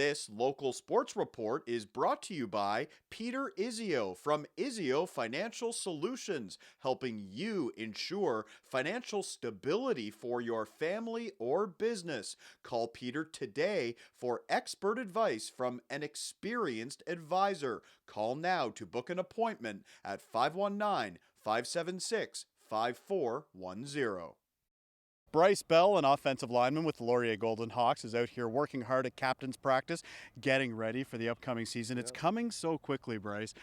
This local sports report is brought to you by Peter Izzio from Izzio Financial Solutions, helping you ensure financial stability for your family or business. Call Peter today for expert advice from an experienced advisor. Call now to book an appointment at 519-576-5410. Bryce Bell, an offensive lineman with the Laurier Golden Hawks, is out here working hard at captain's practice, getting ready for the upcoming season. It's coming so quickly, Bryce.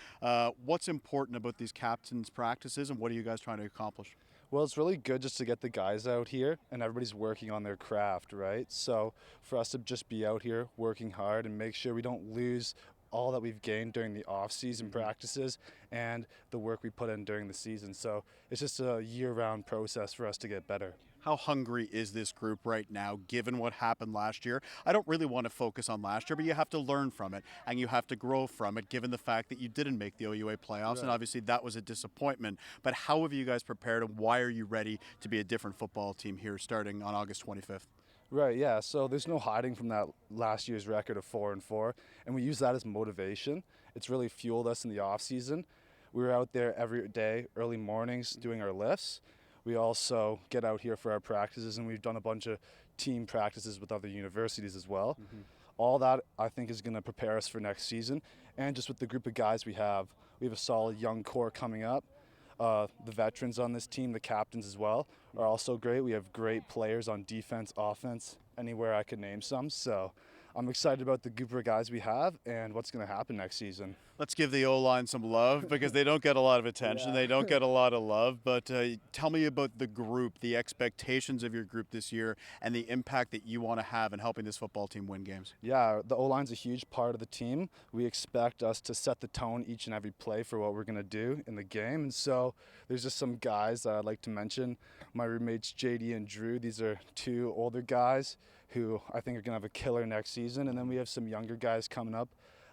What's important about these captain's practices, and what are you guys trying to accomplish? Well, it's really good just to get the guys out here and everybody's working on their craft, right? So for us to just be out here working hard and make sure we don't lose all that we've gained during the off-season practices and the work we put in during the season. So it's just a year-round process for us to get better. How hungry is this group right now, given what happened last year? I don't really want to focus on last year, but you have to learn from it, and you have to grow from it, given the fact that you didn't make the OUA playoffs, and obviously that was a disappointment. But how have you guys prepared, and why are you ready to be a different football team here starting on August 25th? Right, yeah, so there's no hiding from that last year's record of 4-4, and we use that as motivation. It's really fueled us in the off-season. We were out there every day, early mornings, doing our lifts. We also get out here for our practices, and we've done a bunch of team practices with other universities as well. All that, I think, is going to prepare us for next season. And just with the group of guys we have a solid young core coming up. The veterans on this team, the captains as well, are also great. We have great players on defense, offense, anywhere I could name some. So I'm excited about the group of guys we have and what's going to happen next season. Let's give the O-line some love, because they don't get a lot of attention. They don't get a lot of love. But tell me about the group, the expectations of your group this year, and the impact that you want to have in helping this football team win games. Yeah, the O-line's a huge part of the team. We expect us to set the tone each and every play for what we're going to do in the game. And so there's just some guys that I'd like to mention. My roommates, JD and Drew, these are two older guys who I think are going to have a killer next season. And then we have some younger guys coming up,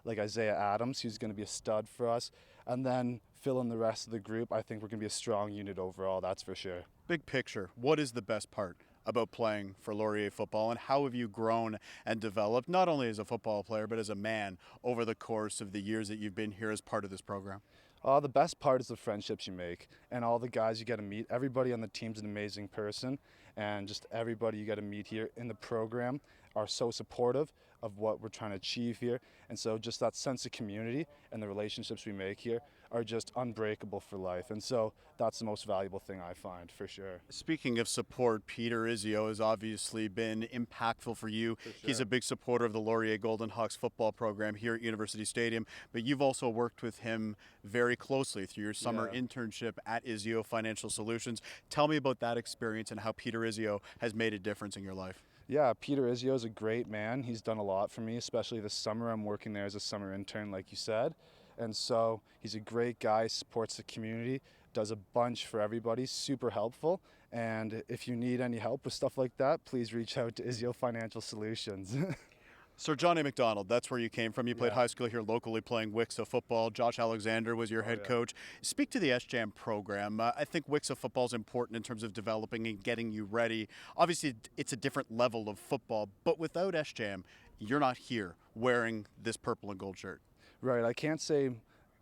like Isaiah Adams, who's going to be a stud for us. And then fill in the rest of the group. I think we're going to be a strong unit overall, that's for sure. Big picture, what is the best part about playing for Laurier Football, and how have you grown and developed, not only as a football player, but as a man over the course of the years that you've been here as part of this program? The best part is the friendships you make and all the guys you get to meet. Everybody on the team's an amazing person, and just everybody you get to meet here in the program are so supportive of what we're trying to achieve here. And so just that sense of community and the relationships we make here are just unbreakable for life. And so that's the most valuable thing I find, for sure. Speaking of support, Peter Izzio has obviously been impactful for you. For sure. He's a big supporter of the Laurier Golden Hawks football program here at University Stadium, but you've also worked with him very closely through your summer internship at Izzio Financial Solutions. Tell me about that experience and how Peter Izzio has made a difference in your life. Yeah, Peter Izzio is a great man. He's done a lot for me, especially this summer. I'm working there as a summer intern, like you said. And so he's a great guy, supports the community, does a bunch for everybody, super helpful. And if you need any help with stuff like that, please reach out to Izzio Financial Solutions. Sir Johnny McDonald, that's where you came from. You played high school here locally playing WIXA football. Josh Alexander was your head coach. Speak to the SJAM program. I think WIXA football is important in terms of developing and getting you ready. Obviously, it's a different level of football, but without SJAM, you're not here wearing this purple and gold shirt. Right, I can't say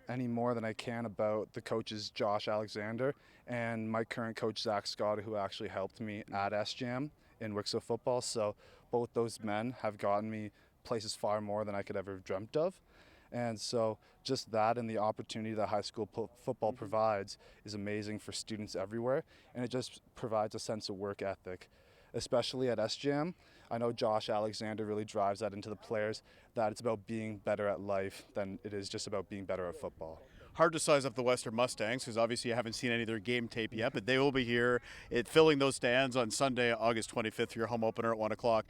any more than I can about the coaches Josh Alexander and my current coach Zach Scott, who actually helped me at SJAM in WIXA football. So both those men have gotten me places far more than I could ever have dreamt of. And so just that and the opportunity that high school football provides is amazing for students everywhere, and it just provides a sense of work ethic, especially at SJAM. I know Josh Alexander really drives that into the players, that it's about being better at life than it is just about being better at football. Hard to size up the Western Mustangs, because obviously you haven't seen any of their game tape yet, but they will be here filling those stands on Sunday, August 25th, for your home opener at 1 o'clock.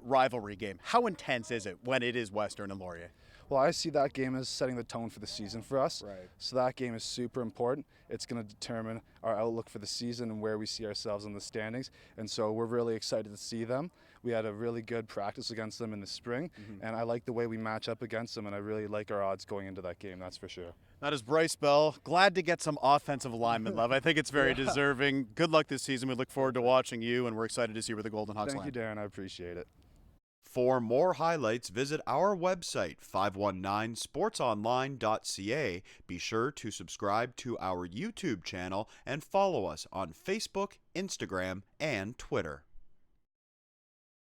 Rivalry game. How intense is it when it is Western and Laurier? Well, I see that game as setting the tone for the season for us. Right. So that game is super important. It's going to determine our outlook for the season and where we see ourselves in the standings. And so we're really excited to see them. We had a really good practice against them in the spring, and I like the way we match up against them, and I really like our odds going into that game, that's for sure. That is Bryce Bell. Glad to get some offensive lineman love. I think it's very deserving. Good luck this season. We look forward to watching you, and we're excited to see where the Golden Hawks land. Thank you, Darren. I appreciate it. For more highlights, visit our website, 519sportsonline.ca. Be sure to subscribe to our YouTube channel and follow us on Facebook, Instagram, and Twitter.